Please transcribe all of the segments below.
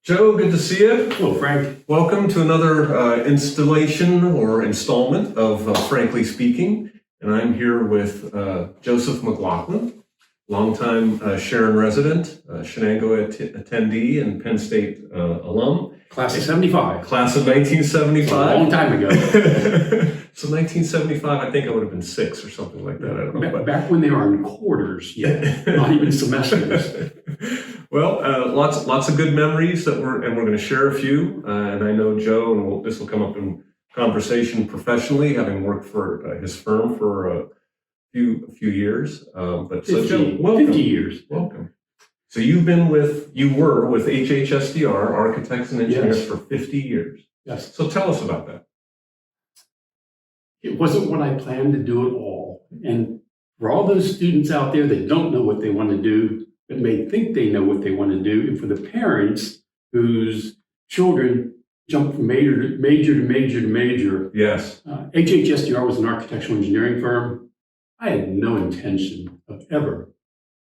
Joe, good to see you. Hello, Frank. Welcome to another installation or installment of Frankly Speaking. And I'm here with Joseph McLaughlin, longtime Sharon resident, Shenango attendee, and Penn State alum. Class of 75. Class of 1975. A long time ago. So 1975, I think I would have been 6 or something like that. I don't know. Back when they were in quarters, not even semesters. Well, lots of good memories we're going to share a few. And I know Joe, and this will come up in conversation professionally, having worked for his firm for a few years. But 50, so Joe, welcome. 50 years. Welcome. So you were with HHSDR, Architects and Engineers, Yes. for 50 years. Yes. So tell us about that. It wasn't what I planned to do at all. And for all those students out there that don't know what they want to do, but may think they know what they want to do, and for the parents whose children jump from major to major, Yes. HHSDR was an architectural engineering firm. I had no intention of ever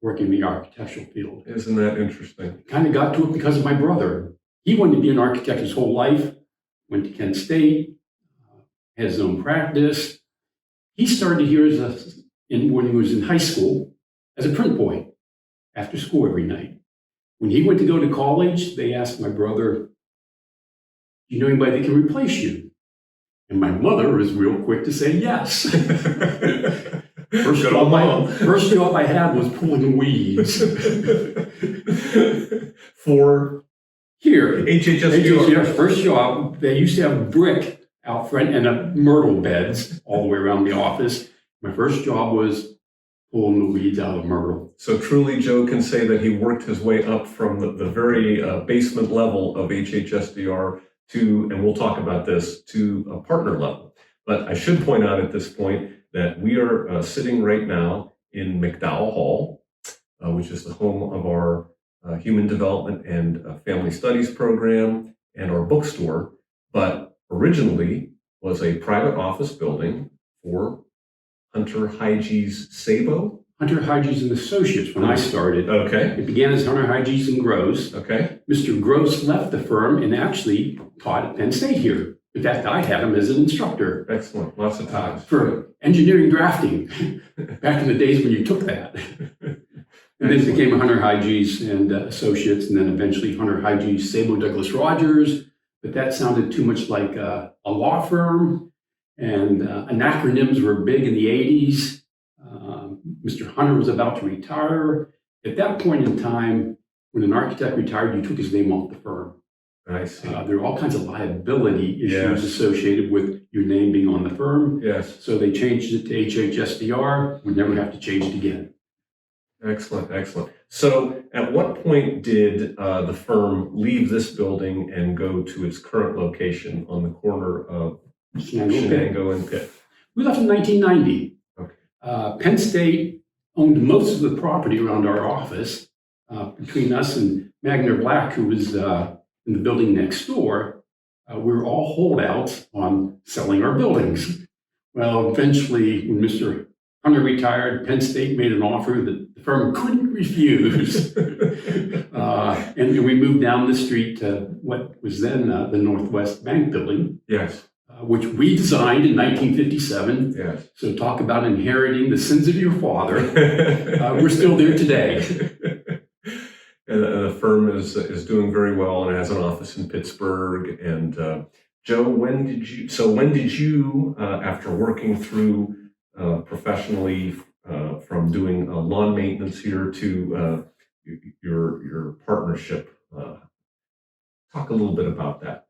working in the architectural field. Isn't that interesting? Kind of got to it because of my brother. He wanted to be an architect his whole life, went to Kent State, had his own practice. He started here when he was in high school as a print boy after school every night. When he went to go to college, they asked my brother, "Do you know anybody that can replace you?" And my mother was real quick to say yes. First job I had was pulling weeds. For Here, HHSDR. first job, they used to have brick out front and myrtle beds all the way around the office. My first job was pulling the weeds out of myrtle. So truly, Joe can say that he worked his way up from the very basement level of HHSDR to, and we'll talk about this, to a partner level. But I should point out at this point that we are sitting right now in McDowell Hall, which is the home of our Human Development and Family Studies program and our bookstore, but originally was a private office building for Hunter Hyges Sabo. Hunter Hyges and Associates when I started. Okay. It began as Hunter Hyges and Gross. Okay. Mr. Gross left the firm and actually taught at Penn State here. In fact, I had him as an instructor. Excellent. Lots of times. For engineering drafting, back in the days when you took that. And then it became Hunter Hyges and Associates, and then eventually Hunter Hyges, Sabo, Douglas Rogers. But that sounded too much like a law firm, and acronyms were big in the 80s. Mr. Hunter was about to retire. At that point in time, when an architect retired, you took his name off the firm. I see. There are all kinds of liability issues Yes. associated with your name being on the firm. Yes. So they changed it to HHSDR. We'd never have to change it again. Excellent. Excellent. So at what point did the firm leave this building and go to its current location on the corner of Shenango and Pitt? We left in 1990. Okay. Penn State owned most of the property around our office. Between us and Magner Black, who was in the building next door, we were all holdouts on selling our buildings. Well, eventually, when Mr. Hunter retired, Penn State made an offer that the firm couldn't refuse. And we moved down the street to what was then the Northwest Bank building. Yes. Which we designed in 1957. Yes. So talk about inheriting the sins of your father. We're still there today. And the firm is doing very well and has an office in Pittsburgh. And Joe, when did you, after working through professionally from doing lawn maintenance here to your partnership, talk a little bit about that,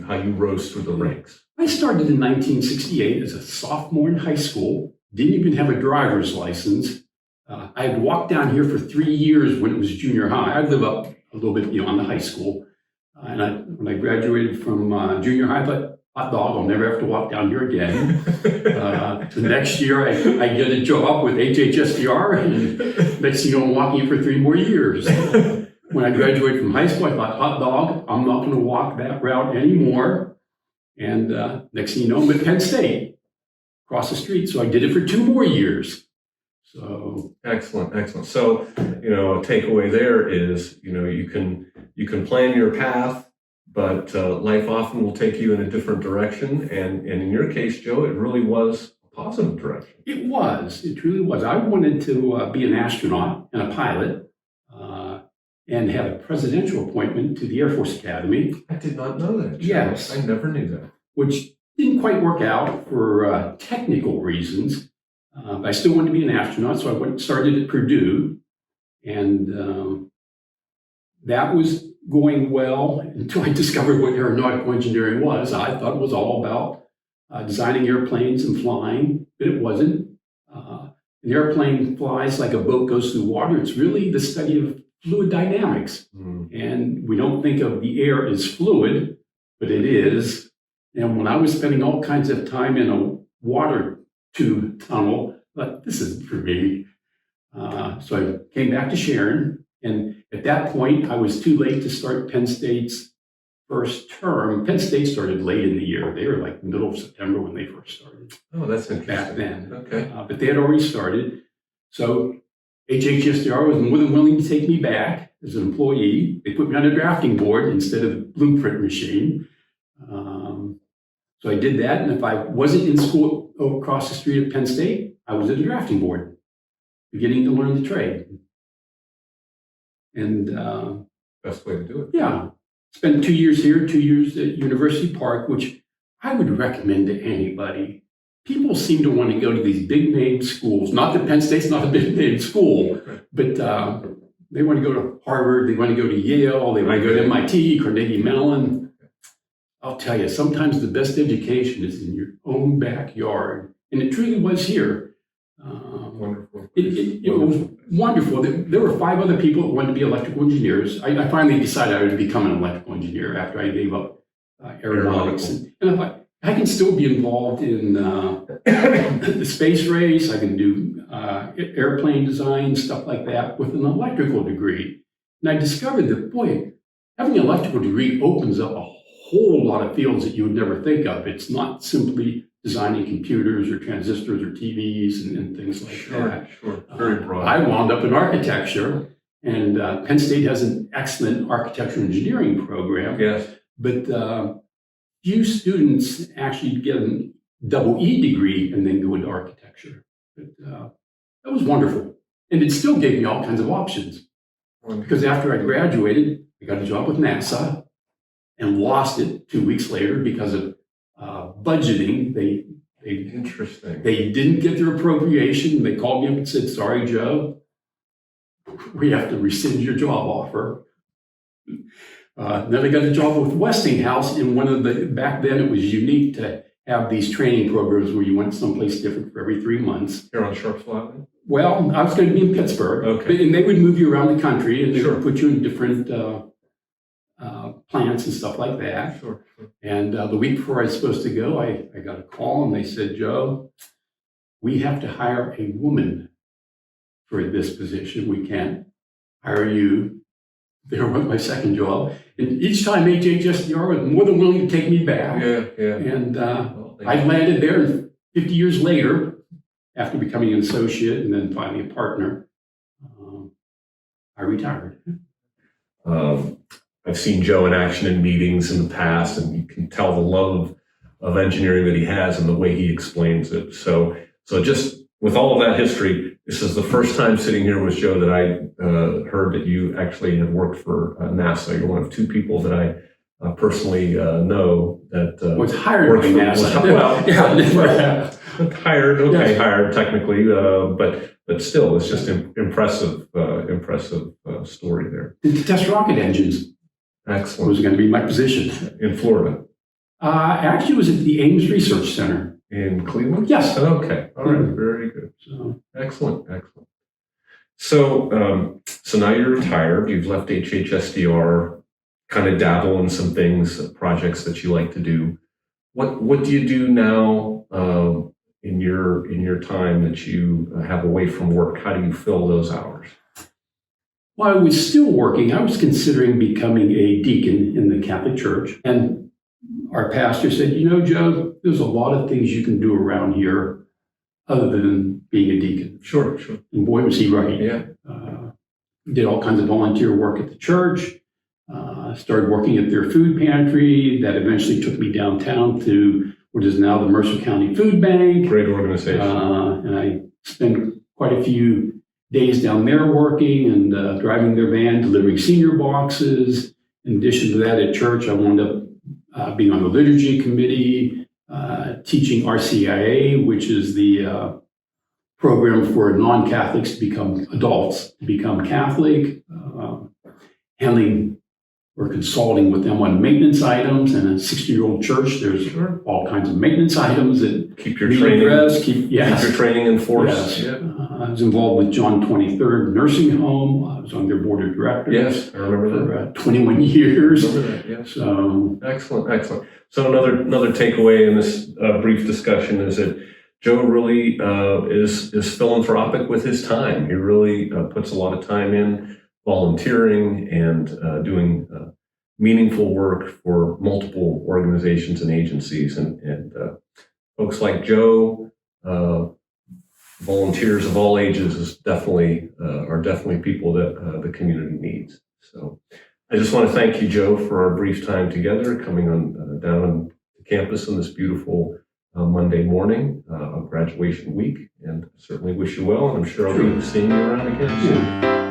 how you rose through the ranks. I started in 1968 as a sophomore in high school. Didn't even have a driver's license. I had walked down here for 3 years when it was junior high. I live up a little bit beyond the high school. When I graduated from junior high, I thought, hot dog, I'll never have to walk down here again. The next year, I get a job with HHSDR, and next thing you know, I'm walking here for 3 more years. When I graduated from high school, I thought, hot dog, I'm not going to walk that route anymore. And next thing you know, I'm at Penn State, across the street. So I did it for 2 more years. So Excellent, excellent. So, a takeaway there is, you can plan your path, but life often will take you in a different direction. And in your case, Joe, it really was a positive direction. it truly was. I wanted to be an astronaut and a pilot, and had a presidential appointment to the Air Force Academy. I did not know that, Joe. Yes. I never knew that. Which didn't quite work out for technical reasons. But I still wanted to be an astronaut, so I started at Purdue, and that was going well until I discovered what aeronautical engineering was. I thought it was all about designing airplanes and flying, but it wasn't. An airplane flies like a boat goes through water. It's really the study of fluid dynamics. And we don't think of the air as fluid, but it is. And when I was spending all kinds of time in a water tube tunnel, but this isn't for me. So I came back to Sharon, and at that point, I was too late to start Penn State's first term. Penn State started late in the year. They were like middle of September when they first started. Oh, that's interesting. Back then. Okay. But they had already started. So HHSDR was more than willing to take me back as an employee. They put me on a drafting board instead of a blueprint machine. So I did that, and if I wasn't in school across the street at Penn State, I was at the drafting board, beginning to learn the trade. And Best way to do it. yeah, spent 2 years here, 2 years at University Park, which I would recommend to anybody. People seem to want to go to these big name schools. Not that Penn State's not a big name school, but they want to go to Harvard, they want to go to Yale, they want to go to MIT, Carnegie Mellon. I'll tell you, sometimes the best education is in your own backyard. And it truly was here. Wonderful. It was wonderful. There were 5 other people that wanted to be electrical engineers. I finally decided I would become an electrical engineer after I gave up aeronautics. And I thought, I can still be involved in the space race. I can do airplane design, stuff like that with an electrical degree. And I discovered that, boy, having an electrical degree opens up a whole lot of fields that you would never think of. It's not simply designing computers or transistors or TVs and things like that. Sure, very broad. I wound up in architecture, and Penn State has an excellent architecture engineering program. Yes. But few students actually get a double E degree and then go into architecture. But that was wonderful. And it still gave me all kinds of options. Because after I graduated, I got a job with NASA and lost it 2 weeks later because of budgeting. Interesting. They didn't get their appropriation. They called me up and said, "Sorry, Joe, we have to rescind your job offer." Then I got a job with Westinghouse in back then it was unique to have these training programs where you went someplace different for every 3 months. Here on Sharps Flat? Well, I was going to be in Pittsburgh. Okay. And they would move you around the country and they Sure. would put you in different plants and stuff like that. Sure. And the week before I was supposed to go, I got a call and they said, "Joe, we have to hire a woman for this position. We can't hire you." There went my second job. And each time HHSDR was more than willing to take me back. Yeah. And Well, I landed there, and 50 years later, after becoming an associate and then finally a partner, I retired. I've seen Joe in action in meetings in the past, and you can tell the love of engineering that he has and the way he explains it. So just with all of that history, this is the first time sitting here with Joe that I heard that you actually had worked for NASA. You're one of 2 people that I personally know that Was hired worked by for- NASA. well, Yeah. hired technically, but still, it's just impressive story there. To test rocket engines Excellent. was going to be my position. In Florida, Actually, it was at the Ames Research Center. in Cleveland. Yes. Okay. All right. Very good. So, Excellent. So now you're retired. You've left HHSDR. Kind of dabble in some things, projects that you like to do. What do you do now in your time that you have away from work? How do you fill those hours? while I was still working, I was considering becoming a deacon in the Catholic Church. And our pastor said, "You know, Joe, there's a lot of things you can do around here other than being a deacon. Sure, sure. And boy, was he right. Yeah. Did all kinds of volunteer work at the church. Started working at their food pantry. That eventually took me downtown to what is now the Mercer County Food Bank. Great organization. And I spent quite a few days down there working and driving their van, delivering senior boxes. In addition to that, at church, I wound up being on the liturgy committee, teaching RCIA, which is the program for non-Catholics to become adults, to become Catholic, handling or consulting with them on maintenance items. And a 60-year-old church, there's all kinds of maintenance items that keep your training, keep your training in force. Yes. Yeah. I was involved with John 23rd Nursing Home. I was on their board of directors. Yes, I remember that. For 21 years. I remember that, yes. So Excellent. So another takeaway in this brief discussion is that Joe really is philanthropic with his time. He really puts a lot of time in volunteering and doing meaningful work for multiple organizations and agencies. And folks like Joe, volunteers of all ages, are definitely people that the community needs. So I just want to thank you, Joe, for our brief time together, coming on down on campus on this beautiful Monday morning of graduation week, and certainly wish you well. And I'm sure I'll be seeing you around again soon.